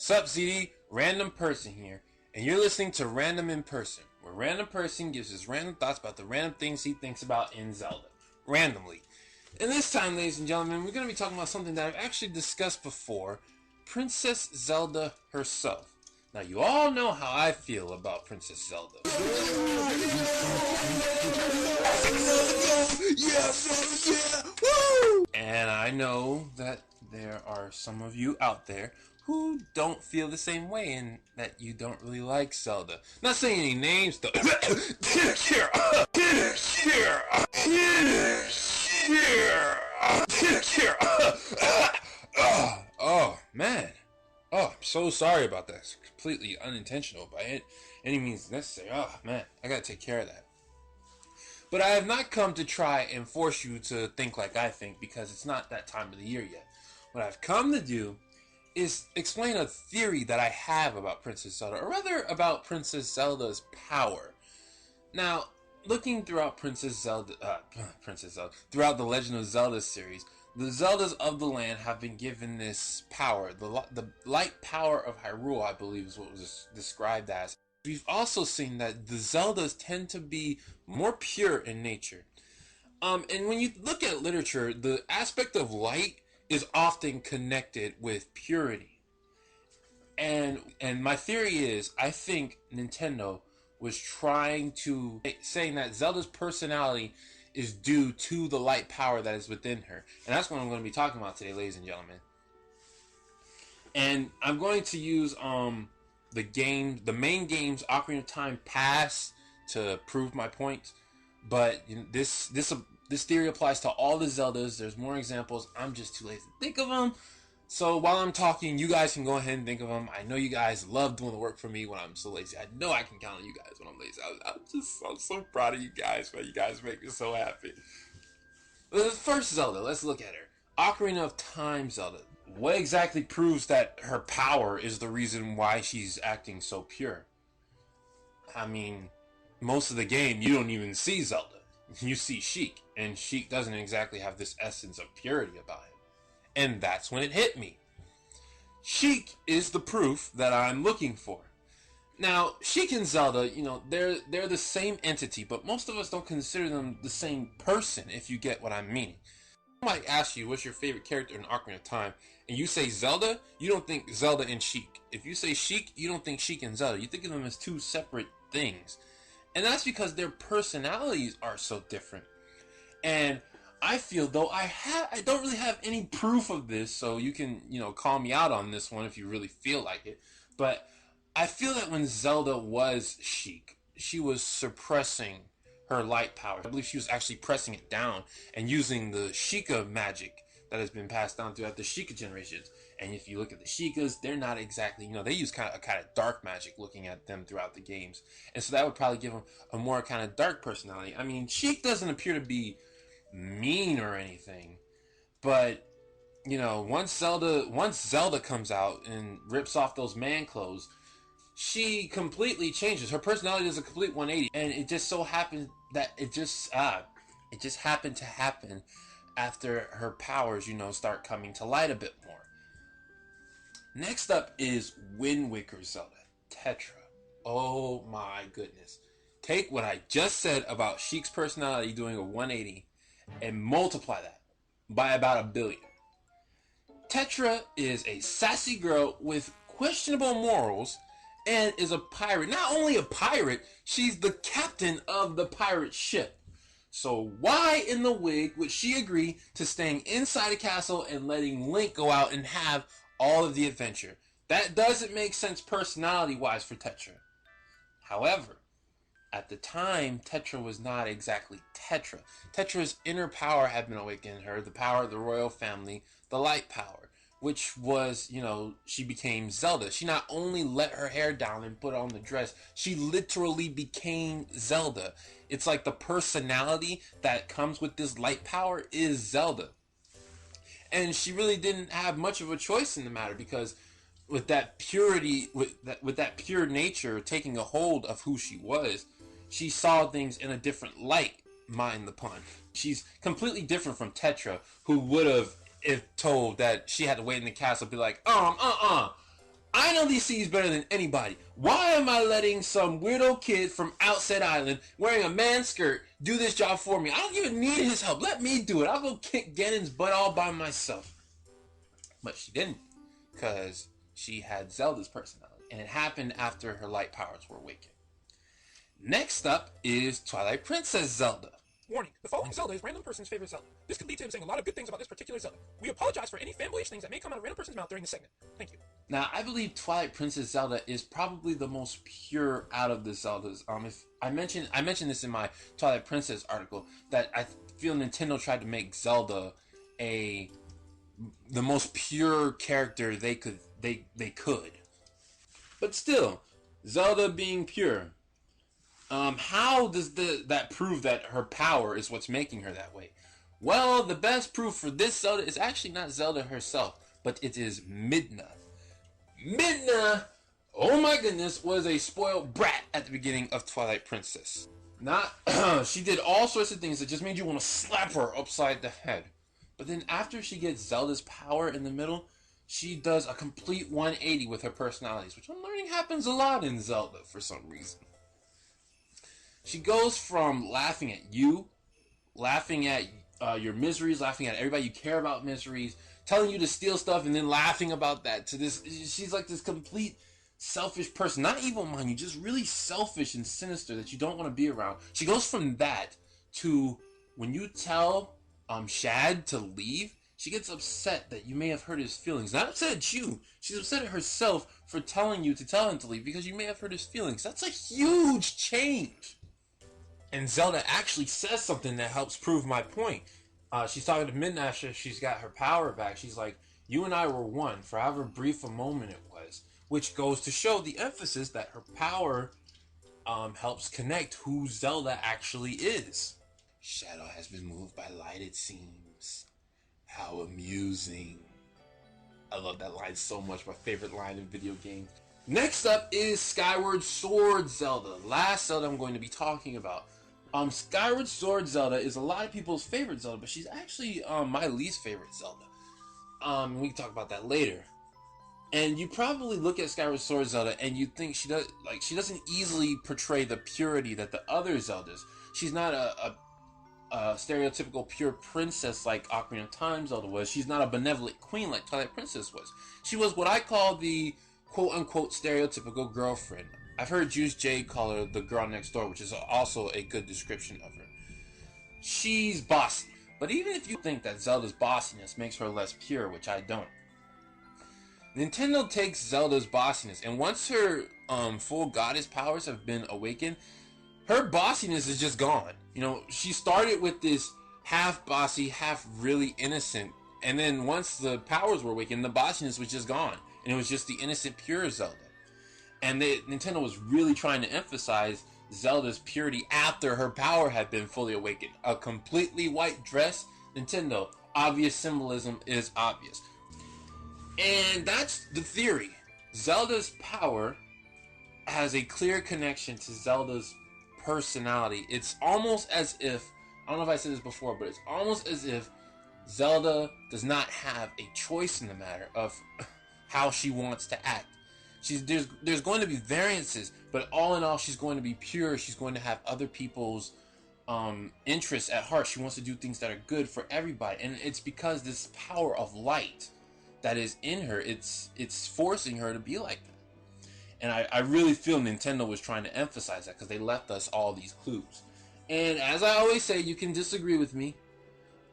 Sup, ZD? Random Person here, and you're listening to Random in Person, where Random Person gives his random thoughts about the random things he thinks about in Zelda, randomly. And this time, ladies and gentlemen, we're going to be talking about something that I've actually discussed before, Princess Zelda herself. Now, you all know how I feel about Princess Zelda. And I know that there are some of you out there who don't feel the same way and that you don't really like Zelda. Not saying any names, though. Oh, man. Oh, I'm so sorry about that. It's completely unintentional by any means necessary. Oh, man. I gotta take care of that. But I have not come to try and force you to think like I think, because it's not that time of the year yet. What I've come to do is explain a theory that I have about Princess Zelda, or rather about Princess Zelda's power. Now, looking throughout throughout the Legend of Zelda series, the Zeldas of the land have been given this power, the light power of Hyrule, I believe is what was described as. We've also seen that the Zeldas tend to be more pure in nature. And when you look at literature, the aspect of light is often connected with purity. And my theory is, I think Nintendo was trying to saying that Zelda's personality is due to the light power that is within her. And that's what I'm going to be talking about today, ladies and gentlemen. And I'm going to use the main game's Ocarina of Time pass to prove my point. But this theory applies to all the Zeldas. There's more examples. I'm just too lazy to think of them. So while I'm talking, you guys can go ahead and think of them. I know you guys love doing the work for me when I'm so lazy. I know I can count on you guys when I'm lazy. I'm so proud of you guys, man. You guys make me so happy. The first Zelda, let's look at her. Ocarina of Time Zelda. What exactly proves that her power is the reason why she's acting so pure? I mean, most of the game, you don't even see Zelda. You see Sheik, and Sheik doesn't exactly have this essence of purity about him. And that's when it hit me. Sheik is the proof that I'm looking for. Now, Sheik and Zelda, they're the same entity, but most of us don't consider them the same person, if you get what I'm meaning. I might ask you, what's your favorite character in Ocarina of Time? And you say Zelda, you don't think Zelda and Sheik. If you say Sheik, you don't think Sheik and Zelda. You think of them as two separate things. And that's because their personalities are so different. And I feel, though I don't really have any proof of this, so you can, call me out on this one if you really feel like it. But I feel that when Zelda was Sheik, she was suppressing her light power. I believe she was actually pressing it down and using the Sheikah magic that has been passed down throughout the Sheikah generations. And if you look at the Sheikahs, they're not exactly, they use kind of dark magic looking at them throughout the games. And so that would probably give them a more kind of dark personality. I mean, Sheik doesn't appear to be mean or anything, but once Zelda comes out and rips off those man clothes, she completely changes. Her personality does a complete 180, and it just so happened that it just happened to happen after her powers, start coming to light a bit more. Next up is Wind Waker Zelda, Tetra. Oh my goodness. Take what I just said about Sheik's personality doing a 180 and multiply that by about 1 billion. Tetra is a sassy girl with questionable morals and is a pirate. Not only a pirate, she's the captain of the pirate ship. So why in the wig would she agree to staying inside a castle and letting Link go out and have all of the adventure? That doesn't make sense personality-wise for Tetra. However, at the time, Tetra was not exactly Tetra. Tetra's inner power had been awakened in her, the power of the royal family, the light power, which was, she became Zelda. She not only let her hair down and put on the dress, she literally became Zelda. It's like the personality that comes with this light power is Zelda. And she really didn't have much of a choice in the matter, because with that purity, with that pure nature taking a hold of who she was, she saw things in a different light, mind the pun. She's completely different from Tetra, who would have, if told that she had to wait in the castle, be like, I I know these seas better than anybody. Why am I letting some weirdo kid from Outset Island wearing a man skirt do this job for me? I don't even need his help. Let me do it. I'll go kick Ganon's butt all by myself. But she didn't, because she had Zelda's personality, and it happened after her light powers were awakened. Next up is Twilight Princess Zelda. Warning, the following Zelda is random person's favorite Zelda. This could lead to him saying a lot of good things about this particular Zelda. We apologize for any fanboyish things that may come out of random person's mouth during this segment. Thank you. Now, I believe Twilight Princess Zelda is probably the most pure out of the Zeldas. If I mentioned this in my Twilight Princess article, that I feel Nintendo tried to make Zelda the most pure character they could. But still, Zelda being pure. How does that prove that her power is what's making her that way? Well, the best proof for this Zelda is actually not Zelda herself, but it is Midna. Midna, oh my goodness, was a spoiled brat at the beginning of Twilight Princess. She did all sorts of things that just made you want to slap her upside the head. But then after she gets Zelda's power in the middle, she does a complete 180 with her personalities, which I'm learning happens a lot in Zelda for some reason. She goes from laughing at you, laughing at your miseries, laughing at everybody you care about miseries, telling you to steal stuff and then laughing about that, to this. She's like this complete selfish person. Not evil, mind you, just really selfish and sinister that you don't want to be around. She goes from that to when you tell Shad to leave, she gets upset that you may have hurt his feelings. Not upset at you. She's upset at herself for telling you to tell him to leave because you may have hurt his feelings. That's a huge change. And Zelda actually says something that helps prove my point. She's talking to Midna after she's got her power back. She's like, you and I were one, for however brief a moment it was. Which goes to show the emphasis that her power helps connect who Zelda actually is. Shadow has been moved by light, it seems. How amusing. I love that line so much. My favorite line in video games. Next up is Skyward Sword Zelda. Last Zelda I'm going to be talking about. Skyward Sword Zelda is a lot of people's favorite Zelda, but she's actually my least favorite Zelda. We can talk about that later. And you probably look at Skyward Sword Zelda and you think she doesn't easily portray the purity that the other Zeldas. She's not a stereotypical pure princess like Ocarina of Time Zelda was. She's not a benevolent queen like Twilight Princess was. She was what I call the quote-unquote stereotypical girlfriend. I've heard Juice J call her the girl next door, which is also a good description of her. She's bossy. But even if you think that Zelda's bossiness makes her less pure, which I don't, Nintendo takes Zelda's bossiness, and once her full goddess powers have been awakened, her bossiness is just gone. You know, she started with this half bossy, half really innocent, and then once the powers were awakened, the bossiness was just gone, and it was just the innocent, pure Zelda. And Nintendo was really trying to emphasize Zelda's purity after her power had been fully awakened. A completely white dress, Nintendo, obvious symbolism is obvious. And that's the theory. Zelda's power has a clear connection to Zelda's personality. It's almost as if, I don't know if I said this before, but it's almost as if Zelda does not have a choice in the matter of how she wants to act. There's going to be variances, but all in all, she's going to be pure. She's going to have other people's interests at heart. She wants to do things that are good for everybody, and it's because this power of light that is in her, it's forcing her to be like that. And I really feel Nintendo was trying to emphasize that because they left us all these clues. And as I always say, you can disagree with me.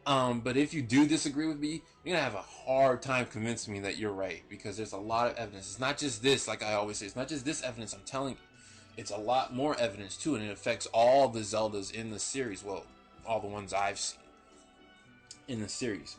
But if you do disagree with me, you're going to have a hard time convincing me that you're right. Because there's a lot of evidence. It's not just this, like I always say. It's not just this evidence I'm telling you. It's a lot more evidence too. And it affects all the Zeldas in the series. Well, all the ones I've seen in the series.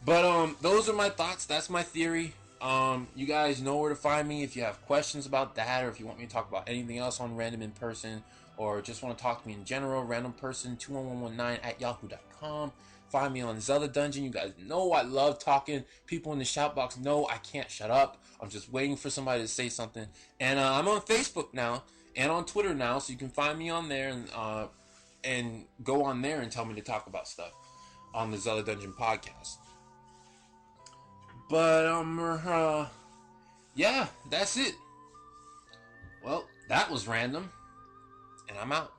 But those are my thoughts. That's my theory. You guys know where to find me if you have questions about that, or if you want me to talk about anything else on Random in Person, or just want to talk to me in general. randomperson21119@yahoo.com. Find me on Zelda Dungeon. You guys know I love talking. People in the shout box know I can't shut up. I'm just waiting for somebody to say something. And I'm on Facebook now and on Twitter now, so you can find me on there and go on there and tell me to talk about stuff on the Zelda Dungeon podcast. But yeah, that's it. Well, that was random, and I'm out.